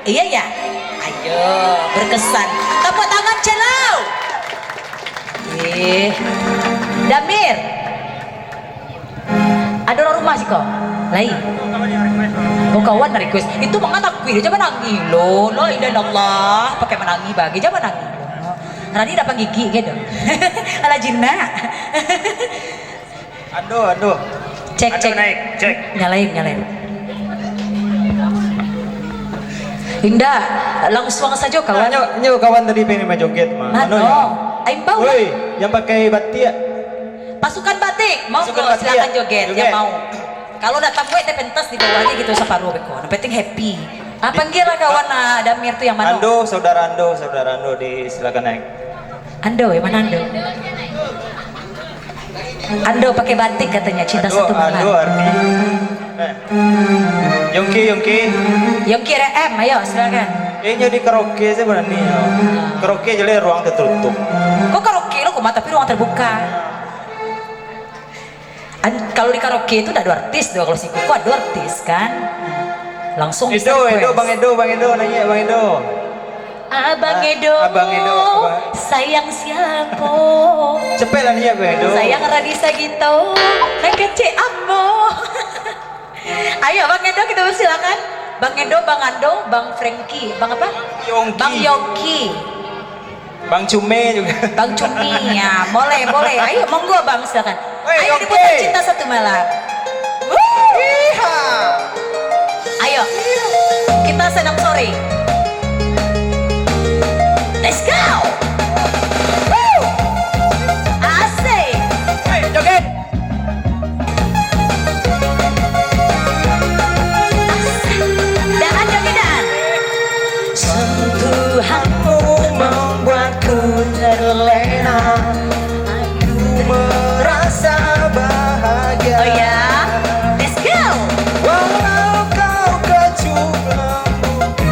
Iya ya. Ayo berkesan. Tepuk tangan celau. Damir. Ada orang rumah sih kok. Lain. Oh kawan request. Itu mengatak kuih. Jangan nangis lo. La ilaha illallah. Pakai menangi bagi. Jangan nangis. Rani dapat gigi gitu. Ala jinna. Aduh. Cek. Naik, cek. Nyalain. Indah, langsung saja kawan. Nyo kawan tadi pengen main joget mah. Aing bau. Woi, yang pakai batik ya? Pasukan batik, mau Pasukan kok batik silakan ya? joget, Joget. yang mau. Kalau datang gue teh pentas di bawahnya gitu separuh beko. Yang penting happy. Panggil lah kawan Damir tuh yang mana? Saudara Ando silakan naik. Ando, yang mana Ando? Ando pakai batik katanya cinta satu malam. Ando Ardi. Yongki. Yang kira ayo silakan. Kayaknya di karaoke sih berani ya. Karaoke jadi ruang tertutup. Kok karaoke lo kok tapi ruang terbuka? Kalau di karaoke itu ada 2 artis doang, kalau si Kuku ada 2 artis kan. Langsung bisa request. Bang Edo nanya Bang Edo. Abang Edo, sayang siapa? Cepet lah nih ya Bang Edo. Sayang Radisa gitu, kece ambo. Ayo Bang Edo kita silakan. Bang Edo, Bang Ando, Bang Frankie, Bang apa? Yongki. Bang Yongki, Bang Cume juga. Bang Cumi ya, boleh. Ayo monggo Bang silakan. Wey, Ayo Yongki. diputar cinta satu malam. Ayo kita senam sore. Let's go. Woo. Asik. Hey, joget. Daan jogetan. Sentuhanmu membuatku terlena. Aku merasa bahagia. Oh ya, let's go. Walau kau kecup lembut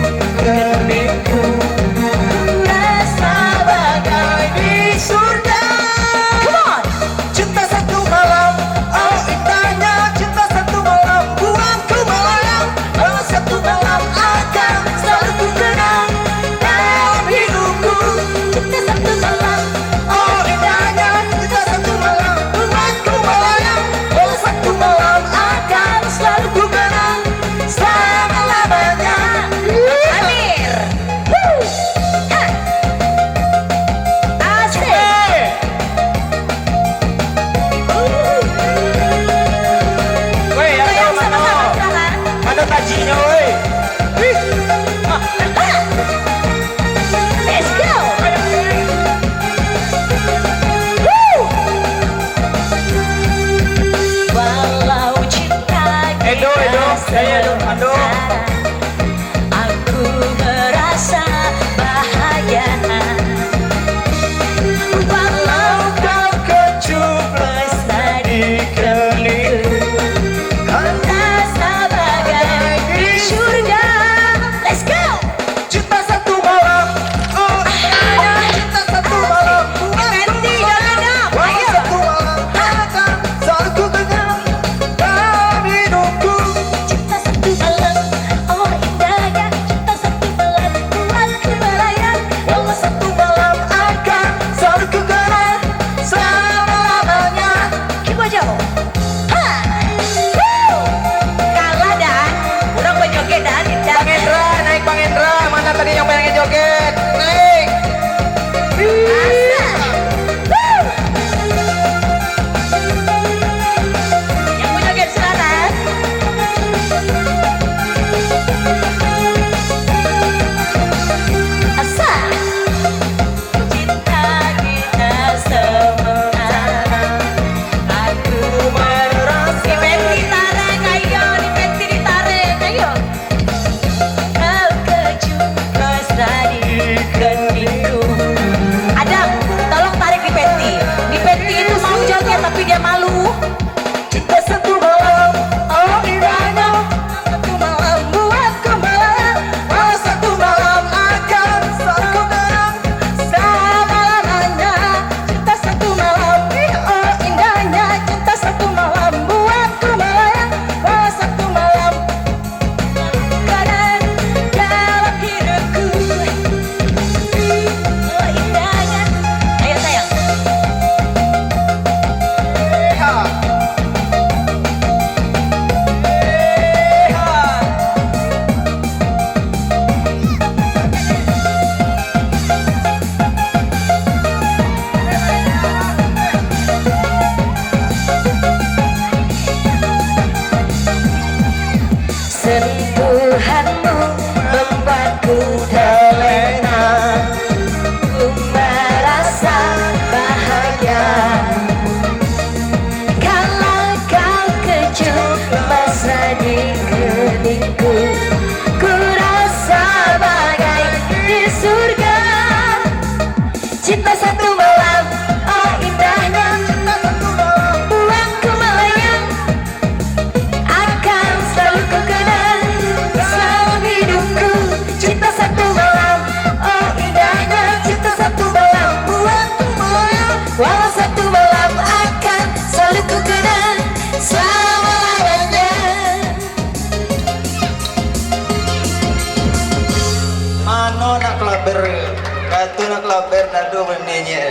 mano nak kelaber. Katu nak kelaber nado benenya.